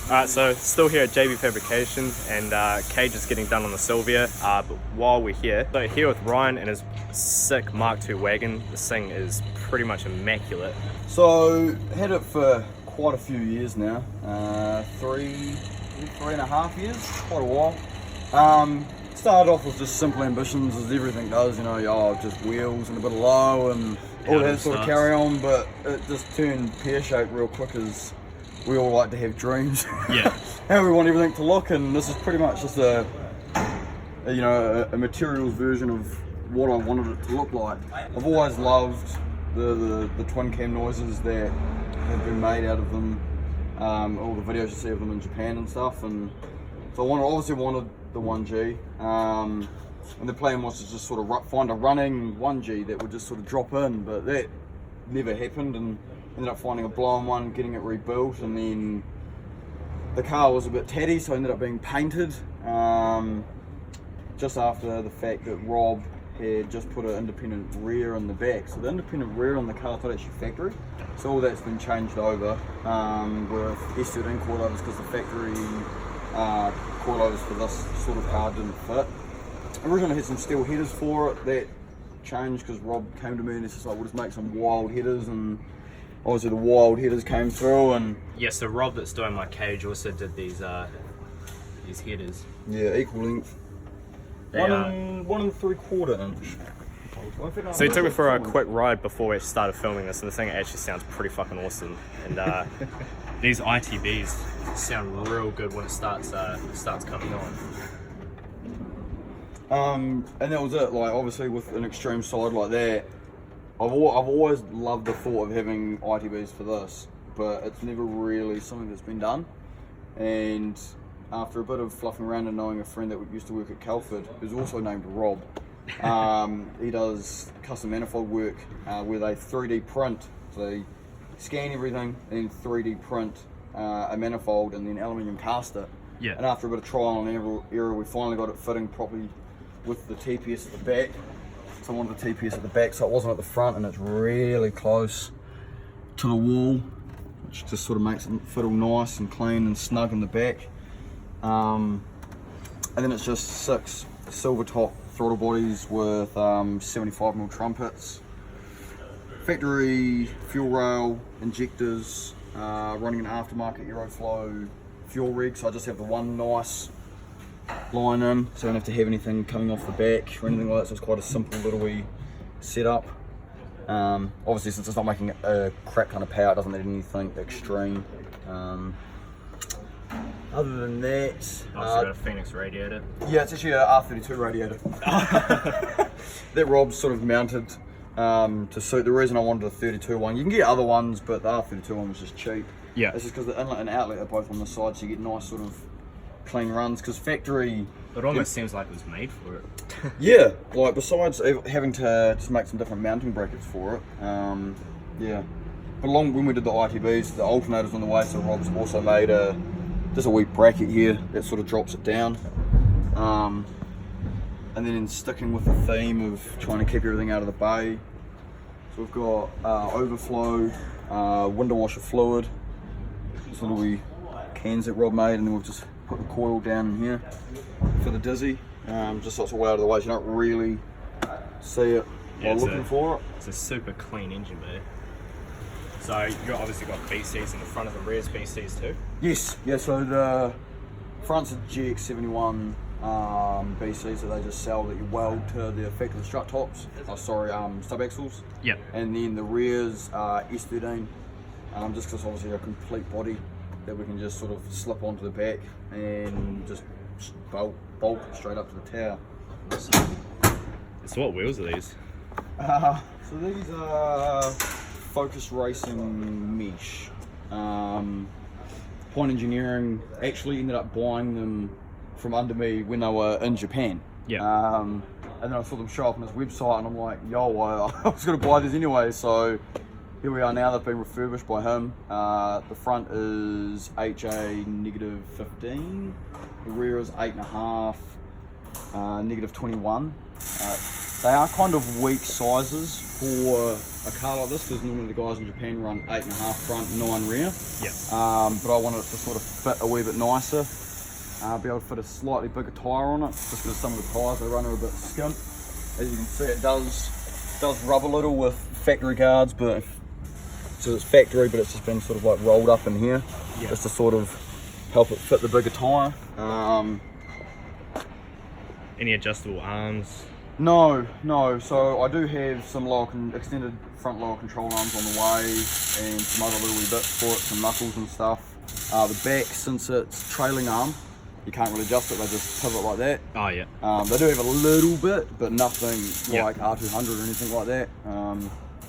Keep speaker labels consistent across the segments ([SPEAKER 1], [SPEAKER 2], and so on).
[SPEAKER 1] Alright, so still here at JB Fabrication, and cage is getting done on the Sylvia, but while we're here, so here with Ryan and his sick Mark II wagon. This thing is pretty much immaculate.
[SPEAKER 2] So, had it for quite a few years now, three and a half years, quite a while. Started off with just simple ambitions, as everything does, you know, just wheels and a bit of low and all that sort of carry on, but it just turned pear-shaped real quick as we all like to have dreams.
[SPEAKER 1] Yeah.
[SPEAKER 2] How we want everything to look, and this is pretty much just a materials version of what I wanted it to look like. I've always loved the twin cam noises that have been made out of them, all the videos you see of them in Japan and stuff, and so I obviously wanted the 1G, and the plan was to just sort of find a running 1G that would just sort of drop in, but that never happened, and ended up finding a blown one, getting it rebuilt, and then the car was a bit tatty, so I ended up being painted just after the fact that Rob had just put an independent rear in the back. So the independent rear on the car is not actually factory, so all that's been changed over with S13 coilovers, because the factory coilovers for this sort of car didn't fit. Originally I had some steel headers for it. That changed because Rob came to me and he said, we'll just make some wild headers, and obviously the wild headers came through. And
[SPEAKER 1] yeah, so Rob that's doing my cage also did these headers.
[SPEAKER 2] Yeah, equal length. 1 3/4 inch.
[SPEAKER 1] So he took me for a quick ride before we started filming this, and the thing actually sounds pretty fucking awesome. And these ITBs sound real good when it starts coming on.
[SPEAKER 2] And that was it. Like, obviously with an extreme side like that, I've always loved the thought of having ITBs for this, but it's never really something that's been done. And after a bit of fluffing around and knowing a friend that used to work at Calford, who's also named Rob, he does custom manifold work where they 3D print. So they scan everything and then 3D print a manifold and then aluminium cast it.
[SPEAKER 1] Yeah.
[SPEAKER 2] And after a bit of trial and error, we finally got it fitting properly with the TPS at the back. So I wanted the TPS at the back, so it wasn't at the front, and it's really close to the wall, which just sort of makes it fit all nice and clean and snug in the back. And then it's just 6 silver top throttle bodies with 75mm trumpets, factory fuel rail injectors, running an aftermarket Aeroflow fuel rig, so I just have the one nice line in, so I don't have to have anything coming off the back or anything like that, so it's quite a simple little wee setup. Obviously, since it's not making a crap kind of power, it doesn't need anything extreme. Other than that,
[SPEAKER 1] I've got a Phoenix radiator.
[SPEAKER 2] Yeah, it's actually an R32 radiator that Rob's sort of mounted to suit. The reason I wanted a 32 one, you can get other ones, but the R32 one was just cheap.
[SPEAKER 1] Yeah.
[SPEAKER 2] It's just because the inlet and outlet are both on the side, so you get nice sort of clean runs, because factory...
[SPEAKER 1] It almost seems like it was made for it.
[SPEAKER 2] Yeah, like besides having to just make some different mounting brackets for it, yeah. But when we did the ITBs, the alternator's on the way, so Rob's also made just a wee bracket here that sort of drops it down. And then in sticking with the theme of trying to keep everything out of the bay, so we've got overflow, window washer fluid, sort of wee cans that Rob made, and then we've just put the coil down in here for the dizzy, just so it's all out of the way, so you don't really see it while looking for it.
[SPEAKER 1] It's a super clean engine, mate. So you've obviously got BCs in the front of the rear's BCs too?
[SPEAKER 2] Yes, yeah, so the front's a GX71 BCs that they just sell that you weld to the factory strut tops, stub axles.
[SPEAKER 1] Yep.
[SPEAKER 2] And then the rear's S13, just because obviously a complete body that we can just sort of slip onto the back and just bolt straight up to the tower.
[SPEAKER 1] Awesome. So what wheels are these?
[SPEAKER 2] So these are Focus Racing Mesh. Point Engineering actually ended up buying them from under me when they were in Japan.
[SPEAKER 1] Yeah.
[SPEAKER 2] And then I saw them show up on his website, and I'm like, yo, I was going to buy these anyway. So here we are now. They've been refurbished by him. The front is HA -15. The rear is 8.5, -21. They are kind of weak sizes for a car like this, because normally the guys in Japan run 8.5 front, 9 rear.
[SPEAKER 1] Yeah.
[SPEAKER 2] But I wanted it to sort of fit a wee bit nicer. Be able to fit a slightly bigger tyre on it, just because some of the tyres they run are a bit skimp. As you can see, it does rub a little with factory guards, but so it's factory, but it's just been sort of like rolled up in here, just to sort of help it fit the bigger tyre.
[SPEAKER 1] Any adjustable arms?
[SPEAKER 2] No. So I do have some extended front lower control arms on the way, and some other little wee bits for it, some knuckles and stuff. The back, since it's trailing arm, you can't really adjust it. They just pivot like that.
[SPEAKER 1] Oh yeah.
[SPEAKER 2] They do have a little bit, but nothing like R200 or anything like that.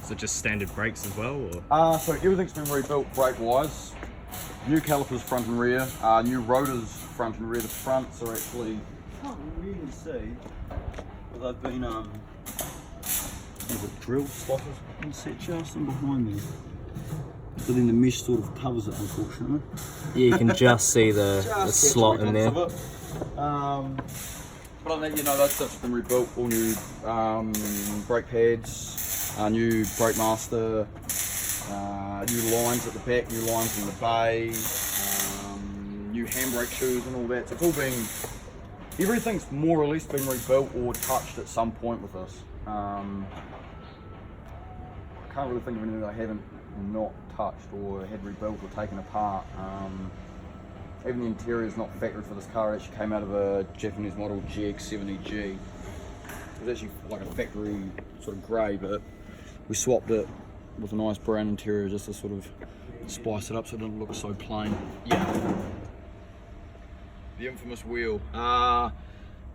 [SPEAKER 1] So just standard brakes as well, or?
[SPEAKER 2] So everything's been rebuilt brake-wise. New calipers front and rear. New rotors front and rear. The fronts are actually, can't really see, but they've been drill slotted and set just in behind me. So then the mesh sort of covers it, unfortunately.
[SPEAKER 3] Yeah, you can just see the slot in there.
[SPEAKER 2] But other than that, that stuff's been rebuilt. All new brake pads, new brake master, new lines at the back, new lines in the bay, new handbrake shoes and all that. So it's all been, everything's more or less been rebuilt or touched at some point with this. I can't really think of anything that I haven't not touched or had rebuilt or taken apart. Even the interior is not factory for this car. It actually came out of a Japanese model GX70G. It was actually like a factory sort of grey, but we swapped it with a nice brown interior just to sort of spice it up so it didn't look so plain.
[SPEAKER 1] Yeah.
[SPEAKER 2] The infamous wheel.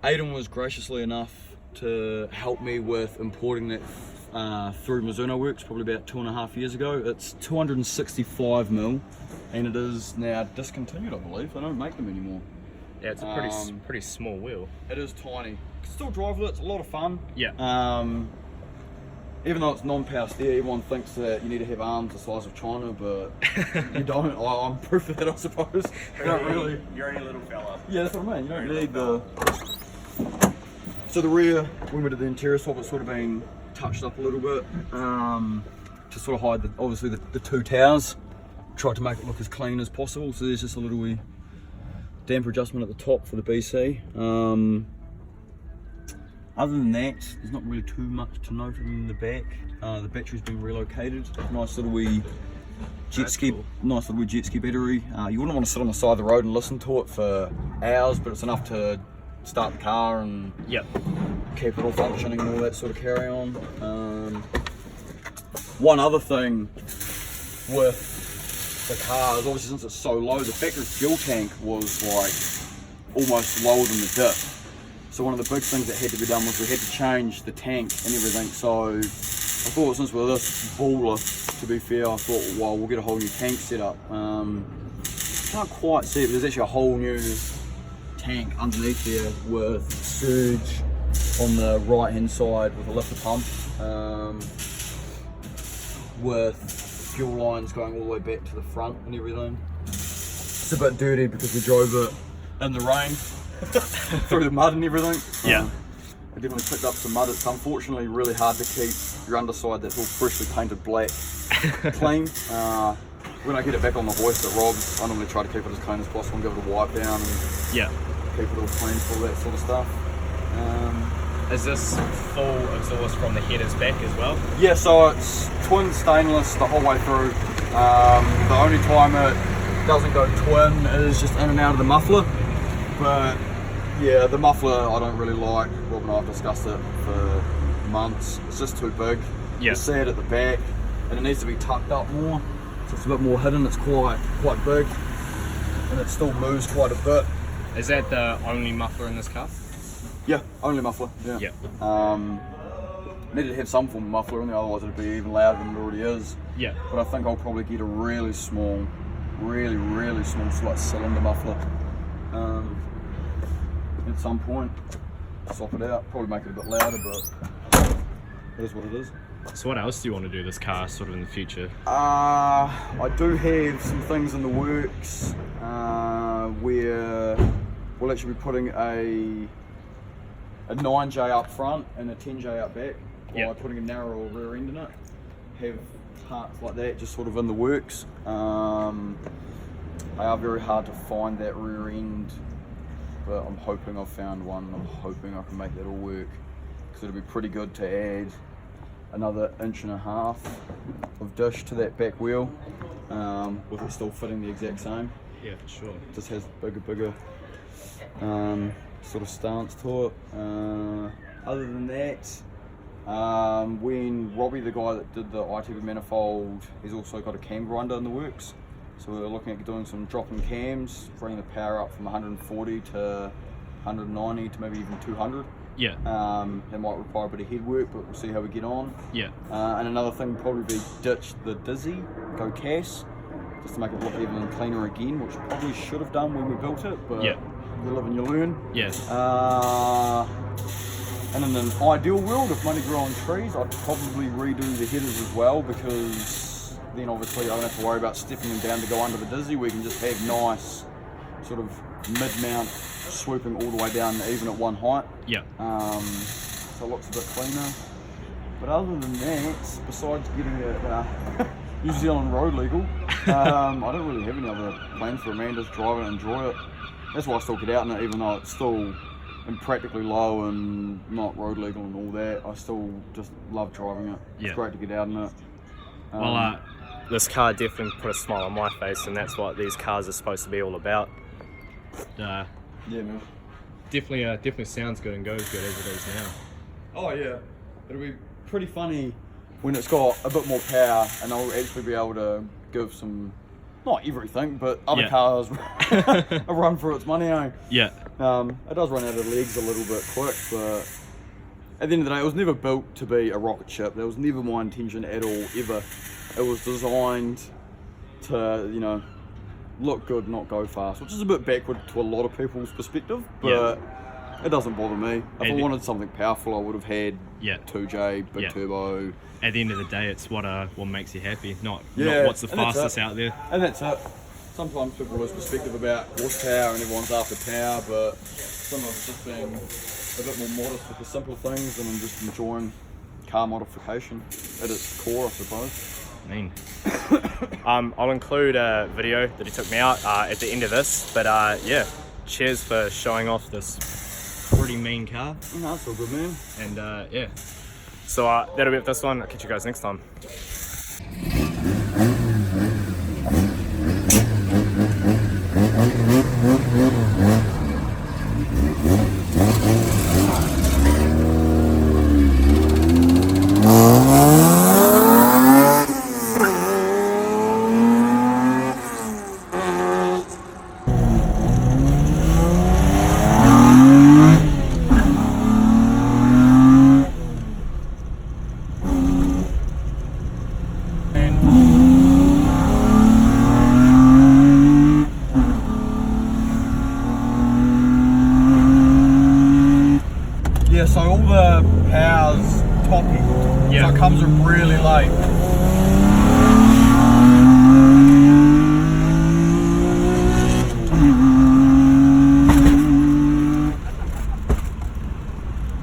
[SPEAKER 2] Aidan was graciously enough to help me with importing that through Mizuno Works probably about 2.5 years ago. It's 265mm, and it is now discontinued, I believe. They don't make them anymore.
[SPEAKER 1] Yeah, it's a pretty small wheel.
[SPEAKER 2] It is tiny. You can still drive with it. It's a lot of fun.
[SPEAKER 1] Yeah.
[SPEAKER 2] Even though it's non-power steer, everyone thinks that you need to have arms the size of China, but you don't. I'm proof of that, I suppose. You don't really.
[SPEAKER 1] You're only a little fella.
[SPEAKER 2] Yeah, that's what I mean. You don't need the. So the rear, when we did the interior swap, it's sort of been touched up a little bit to sort of hide obviously the two towers. Tried to make it look as clean as possible. So there's just a little wee damper adjustment at the top for the BC. Other than that, there's not really too much to note in the back. The battery's been relocated. Nice little wee jet ski, cool. Nice little wee jet ski battery. You wouldn't want to sit on the side of the road and listen to it for hours, but it's enough to start the car and keep it all functioning and all that sort of carry on. One other thing with the car is obviously since it's so low, the factory fuel tank was like almost lower than the dip. So one of the big things that had to be done was we had to change the tank and everything. So I thought since we're this baller, to be fair, I thought, well, we'll get a whole new tank set up. Can't quite see it, but there's actually a whole new tank underneath there with surge on the right hand side with a lifter pump, with fuel lines going all the way back to the front and everything. It's a bit dirty because we drove it in the rain through the mud and everything.
[SPEAKER 1] Yeah.
[SPEAKER 2] I definitely picked up some mud. It's unfortunately really hard to keep your underside that's all freshly painted black clean. When I get it back on the hoist at Rob's, I normally try to keep it as clean as possible and give it a wipe down and keep it all clean for all that sort of stuff.
[SPEAKER 1] Is this full exhaust from the headers back as well?
[SPEAKER 2] Yeah, so it's twin stainless the whole way through. The only time it doesn't go twin is just in and out of the muffler. But yeah, the muffler I don't really like. Rob and I have discussed it for months. It's just too big. You see it at the back and it needs to be tucked up more. So it's a bit more hidden. It's quite big and it still moves quite a bit.
[SPEAKER 1] Is that the only muffler in this car?
[SPEAKER 2] Yeah, only muffler. Yeah. Needed to have some form of muffler in there, otherwise it'd be even louder than it already is.
[SPEAKER 1] Yeah.
[SPEAKER 2] But I think I'll probably get a really small, really small like cylinder muffler at some point. Swap it out, probably make it a bit louder, but it is what it is.
[SPEAKER 1] So what else do you want to do this car sort of in the future?
[SPEAKER 2] I do have some things in the works where we'll actually be putting a a 9J up front and a 10J up back by
[SPEAKER 1] Yep.
[SPEAKER 2] putting a narrow rear end in it. Have parts like that just sort of in the works. They are very hard to find that rear end, but I'm hoping I've found one. I'm hoping I can make that all work, because it'll be pretty good to add another 1.5 inch of dish to that back wheel, with it still fitting the exact same.
[SPEAKER 1] Yeah, for sure.
[SPEAKER 2] Just has bigger sort of stance to it. Other than that, when Robbie, the guy that did the ITB manifold, he's also got a cam grinder in the works. So we're looking at doing some drop-in cams, bringing the power up from 140 to 190 to maybe even 200.
[SPEAKER 1] Yeah.
[SPEAKER 2] That might require a bit of head work, but we'll see how we get on.
[SPEAKER 1] Yeah.
[SPEAKER 2] And another thing would probably be ditch the Dizzy, go Cass, just to make it look even cleaner again, which probably should have done when we built it, but
[SPEAKER 1] Yeah.
[SPEAKER 2] you live and you learn.
[SPEAKER 1] Yes.
[SPEAKER 2] And in an ideal world, if money grew on trees, I'd probably redo the headers as well, because then obviously I don't have to worry about stepping them down to go under the Dizzy. We can just have nice sort of mid-mount swooping all the way down even at one height.
[SPEAKER 1] Yeah.
[SPEAKER 2] So it looks a bit cleaner. But other than that, besides getting it New Zealand road legal, I don't really have any other plans for Amanda's drive it and enjoy it. That's why I still get out in it, even though it's still impractically low and not road legal and all that. I still just love driving it.
[SPEAKER 1] Yeah.
[SPEAKER 2] It's great to get out in it.
[SPEAKER 1] Well, this car definitely put a smile on my face, and that's what these cars are supposed to be all about.
[SPEAKER 2] Yeah, man.
[SPEAKER 1] Definitely sounds good and goes good as it is now.
[SPEAKER 2] Oh yeah, it'll be pretty funny when it's got a bit more power, and I'll actually be able to give some, not everything, but other
[SPEAKER 1] Yeah.
[SPEAKER 2] cars a run for its money.
[SPEAKER 1] Yeah.
[SPEAKER 2] It does run out of legs a little bit quick, but at the end of the day, it was never built to be a rocket ship. That was never my intention at all, ever. It was designed to, you know, look good, not go fast, which is a bit backward to a lot of people's perspective, but it doesn't bother me. If I wanted something powerful, I would have had 2J, big turbo.
[SPEAKER 1] At the end of the day, it's what makes you happy, not
[SPEAKER 2] Yeah,
[SPEAKER 1] what's the
[SPEAKER 2] and that's
[SPEAKER 1] fastest
[SPEAKER 2] it.
[SPEAKER 1] out there.
[SPEAKER 2] And that's it. Sometimes people lose perspective about horsepower and everyone's after power, but sometimes just being a bit more modest with the simple things and just enjoying car modification at its core, I suppose.
[SPEAKER 1] Mean. I'll include a video that he took me out at the end of this, but yeah, cheers for showing off this pretty mean car.
[SPEAKER 2] No, that's all good, man.
[SPEAKER 1] And yeah, so that'll be it for this one. I'll catch you guys next time.
[SPEAKER 2] Yeah, so all the power's toppy, so it comes in really late.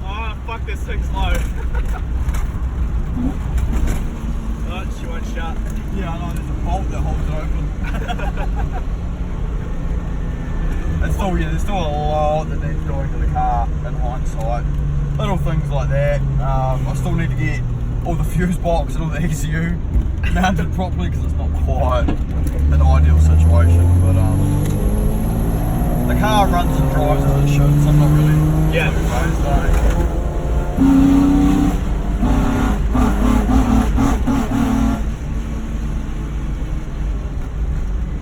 [SPEAKER 1] Oh, fuck, this thing's low. Oh, she won't shut.
[SPEAKER 2] Yeah, I know, there's a bolt that holds it open. There's still a lot that needs doing to the car in hindsight. Little things like that. I still need to get all the fuse box and all the ECU mounted properly, because it's not quite an ideal situation. But the car runs and drives as it should, so I'm not really too phased,